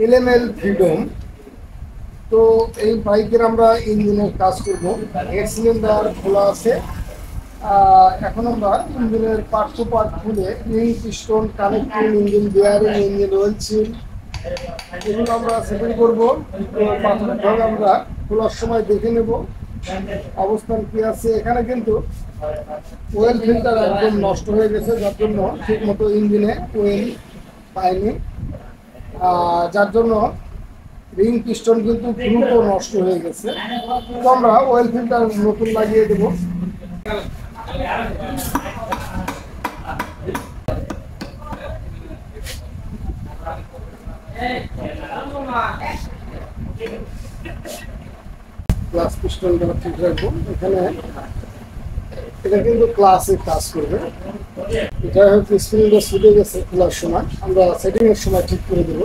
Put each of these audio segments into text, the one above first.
LML freedom. তো এই বাইকের আমরা ইঞ্জিনের কাজ করব। এর সিলিন্ডার খোলা আছে। এখন আমরা ইঞ্জিনের পার্ট টু পার্ট খুলে ring piston connecting engine bearing engine oil seal এগুলো আমরা সেটিং করবো। তো প্রাথমিকভাবে আমরা খোলার সময় দেখে নেব অবস্থান কি আছে। এখানে কিন্তু ওয়েল ফিল্টার একদম নষ্ট হয়ে গেছে, যার জন্য ঠিক মতো ইঞ্জিনে ওয়েল পায়নি, যার জন্য রিং পিস্টন কিন্তু দ্রুত নষ্ট হয়ে গেছে। তো আমরা ওয়েল ফিল্টার নতুন লাগিয়ে দেবো। ক্লাস পিস্টনটা ঠিক রাখবো। এখানে এটা কিন্তু ক্লাসে কাজ করবে। এটা হয়তো স্ক্রিনটা ছুটে গেছে, খোলার সময় আমরা সেটিং এর সময় ঠিক করে দেবো।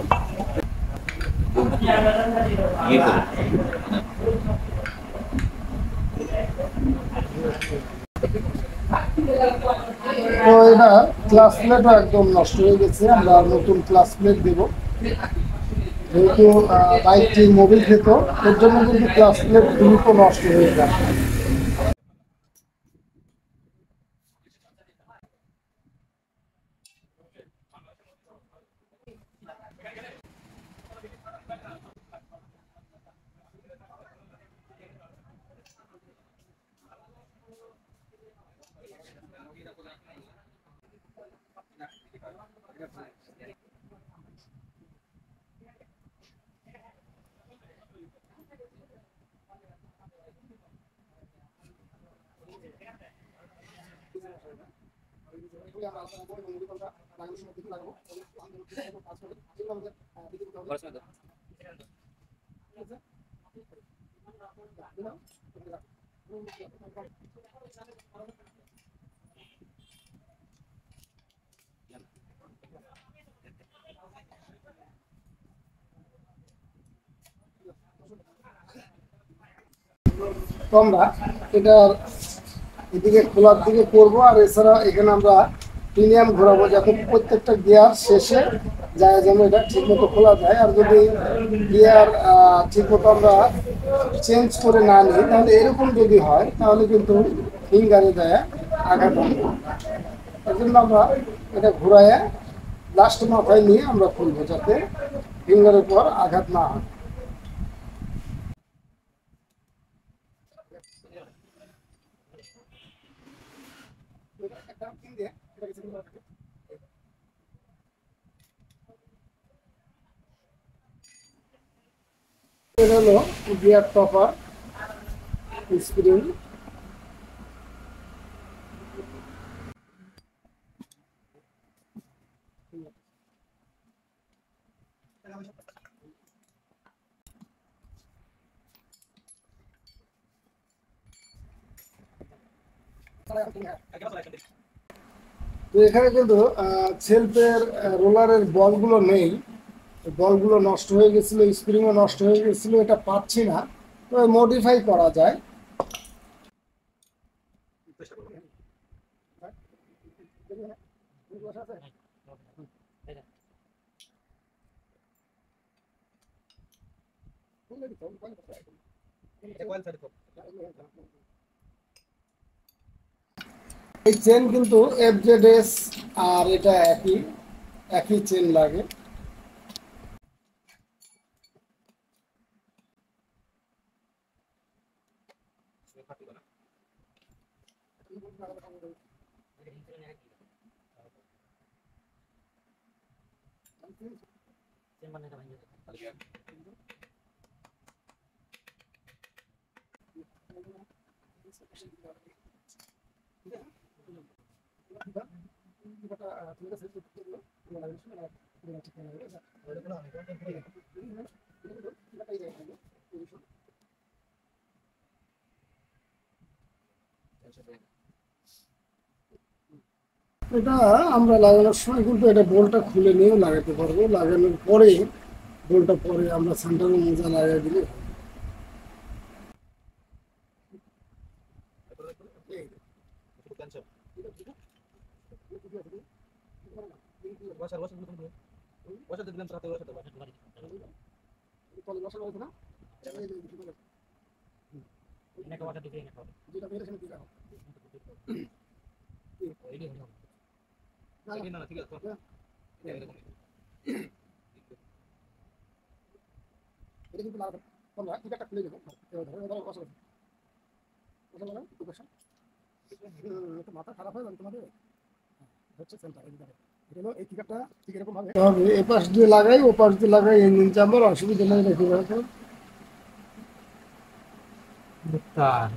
তো এটা ক্লাস প্লেটও একদম নষ্ট হয়ে গেছে, আমরা নতুন ক্লাস প্লেট দেবো। যেহেতু বাইকটি মোবিল খেত, এর জন্য কিন্তু ক্লাস প্লেট দ্রুত নষ্ট হয়ে যায়। তো আমরা এটা এদিকে খোলার দিকে করবো, আর এছাড়া এখানে আমরা প্রিমিয়াম ঘোরাবো, যাতে প্রত্যেকটা গিয়ার শেষে যায় যেন এটা ঠিক মতো খোলা যায়। আর যদি গিয়ার ঠিক মতো আমরা চেঞ্জ করে না নিই, তাহলে এরকম যদি হয় তাহলে কিন্তু ফিঙ্গারে দেয় আঘাত হবে। এর জন্য আমরা এটা ঘুরাইয়া লাস্ট মাথায় নিয়ে আমরা খুলবো, যাতে ফিঙ্গারের পর আঘাত না হয়। এটা হলো গিয়ার টপার স্প্রিং। তো এখানে কিন্তু সেলফের রোলারের বলগুলো নেই, বলগুলো নষ্ট হয়ে গেছিলো, স্প্রিংও নষ্ট হয়ে গেছিলো, এটা পাচ্ছি না। তো মডিফাই করা যায়। এই চেন কিন্তু এফজেডএস আর এটা একই একই চেন লাগে। এটা আমরা লাগানোর সময় কিন্তু এটা বোল্টটা খুলে নিয়েও লাগাতে পারবো, লাগানোর পরে বোল্টটা পরে আমরা সেন্টারে মোজা লাগিয়ে দিলে বসার বসার বসার দিলাম তাতে বসাতে কলেজ বসানো হয়েছে না এনেকে ওয়াটার দিতে এনেকে হবে যেটা বের এখানে দিয়ে রাখো ওইডি হলো না ঠিক আছে এটা কিন্তু লাগাতে তোমরা টিকাটা খুলে দেবো ধরো বসো বসো না বসো একটু মাথা খারাপ হয়ে যাবে তোমাদের হচ্ছে সেন্টার এই জায়গায় এটা হলো এই টিকাটা ঠিক এরকম ভাবে এই পাশ দিয়ে লাগাই ও পাশ দিয়ে লাগাই ইঞ্জিন চাম্বার অসুবিধা নেই দেখি রাখো তার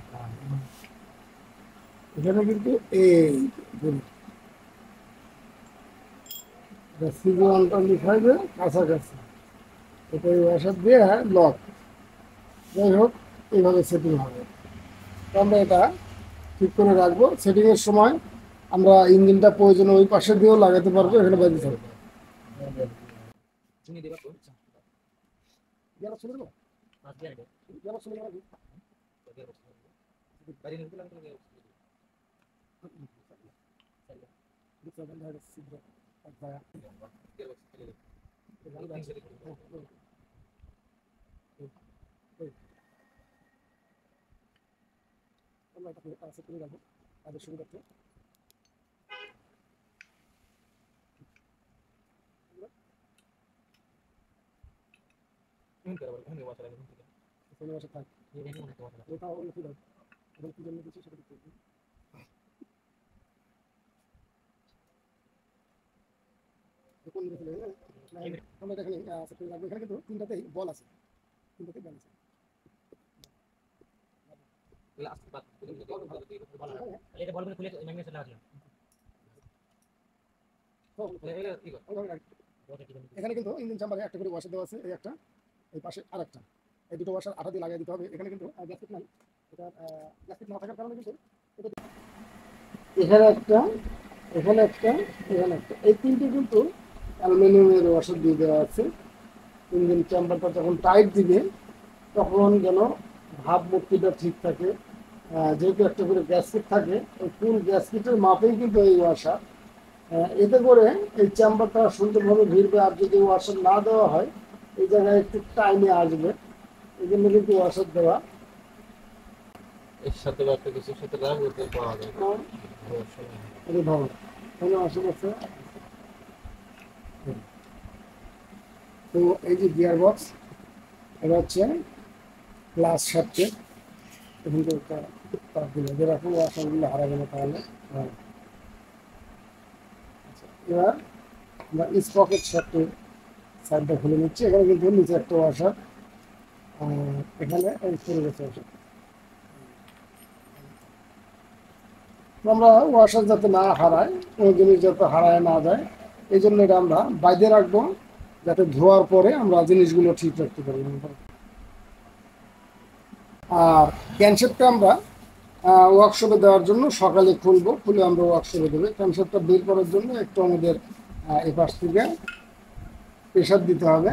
এখানে কিন্তু এই সিজনটা লিখাইবে কাছাকাছি এটা এই ওয়াশার দিয়ে লক যাই হোক এইভাবে সেটিং হবে তো আমরা এটা ঠিক করে রাখবো সেটিংয়ের সময় আমরা ইঞ্জিনটা প্রয়োজনে ওই পাশে দিয়েও লাগাতে পারবো এখানে বাজি থাকবে চিনি দেবা তো গেল চলে যাবো পাঁচ দিয়ে আগে গেল চলে যাবো বাইরে নিতে লাগবে আমরা এটাকে সেট করে রাখবো তাদের সুবিধার্থে বসে থাক ওটাও লিখে দাও এবং কি জন্য কিছু সেটা লিখতে হবে কোন লিখে আমরা এখানে সেট করে রাখবো এখানে কিন্তু তিনটাতেই বল আছে তিনটাতেই বল আছে লাস্ট বাদ এটা বলবেন খুলে ম্যাগনেট লাগা দিলাম এখানে কিন্তু ইঞ্জিন চাম্বারে একটা করে ওয়াশার দেওয়া আছে এই একটা এই পাশে আরেকটা এই দুটো ওয়াশার আঠা দিয়ে লাগিয়ে দিতে হবে এখানে কিন্তু গ্যাসকেট নাই এটা গ্যাসকেট না থাকার কারণে কিন্তু এখানে একটা এখানে একটা এখানে একটা এই তিনটে কিন্তু অ্যালুমিনিয়ামের ওয়াশার দিয়ে দেওয়া আছে ইঞ্জিন চাম্বারটা যখন টাইট দিবে তখন যেন ভাবমূর্তিটা ঠিক থাকে যেহেতু একটা করে গ্যাসকেট থাকে ওই ফুল গ্যাসকেটের মাপেই কিন্তু এই ওয়াশার এতে করে এই চেম্বারটা সুন্দরভাবে ভিড়বে আর যদি ওয়াশার না দেওয়া হয় এই জায়গায় একটু টাইমে আসবে এই জন্য কিন্তু ওয়াশার দেওয়া এর সাথে একটা কিছুর সাথে রাগ হতে পাওয়া যায় এটা ভালো এখানে ওয়াশার আছে তো এই যে গিয়ার বক্স এটা হচ্ছে ক্লাস সাথে এখন তো তার দিলে যেরকম ওয়াশারগুলো হারাবে না তাহলে এবার আমরা স্পকেট শার্টের সাইডটা খুলে নিচ্ছি এখানে কিন্তু নিচে একটা ওয়াশার এখানে এই পড়ে গেছে ওয়াশার আমরা ওয়াশার যাতে না হারায় কোনো জিনিস যাতে হারায় না যায় এই জন্য এটা আমরা বাইরে রাখবো যাতে ধোয়ার পরে আমরা জিনিসগুলো ঠিক রাখতে পারি আর ক্যানসেপটা আমরা ওয়ার্কশপে দেওয়ার জন্য সকালে খুলবো খুলে আমরা ওয়ার্কশপে দেবো ক্যানসেপটা বের করার জন্য একটু আমাদের এপাশ থেকে প্রেশার দিতে হবে